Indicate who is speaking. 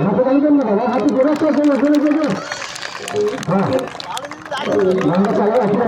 Speaker 1: হাতে গাইবেন না বাবা, হাতে ঘোরা চলছে না, চলে চলে। হ্যাঁ আমরা চালাই আসলে